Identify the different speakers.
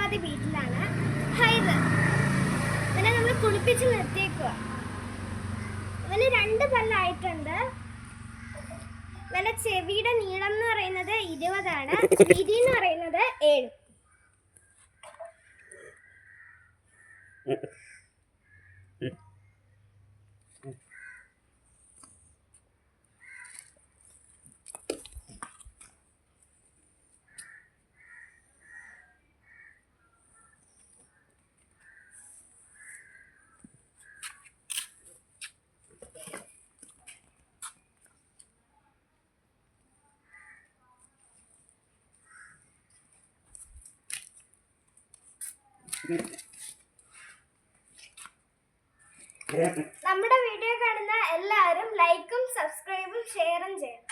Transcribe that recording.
Speaker 1: ഉത്തരവാദി വീട്ടിലാണ്. ഹൈദ് ഇവനെ നമ്മൾ കുളിപ്പിച്ച് നിർത്തിയേക്കുക. ഇവന് 2 പല്ലായിട്ടുണ്ട്. ഇവന്റെ ചെവിയുടെ നീളം എന്ന് പറയുന്നത് 20 ആണ്, വീതി എന്ന് പറയുന്നത് 7. നമ്മുടെ വീഡിയോ കാണുന്ന എല്ലാവരും ലൈക്കും സബ്സ്ക്രൈബും ഷെയറും ചെയ്യണം.